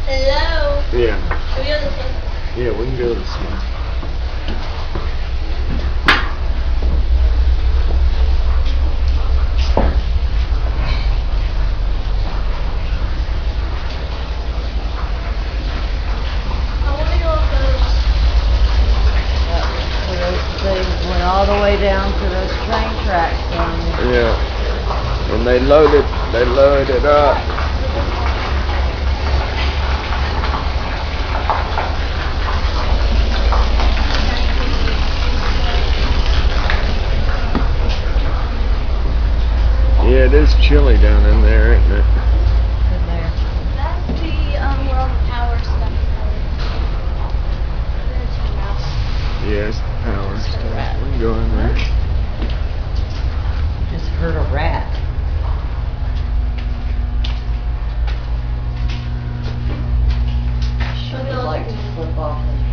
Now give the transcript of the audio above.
Hello. Yeah. Should we go to the thing? Yeah, we can go this way. I want to go up those. Where those things went all the way down to those train tracks on you. Yeah. And they loaded it up. Yeah, it is chilly down in there, isn't it? In there. That's the where all the power stuff is. There's your mouse. Yeah, it's the power stuff. We can go in there. Just heard a rat. Should Okay, like to flip off and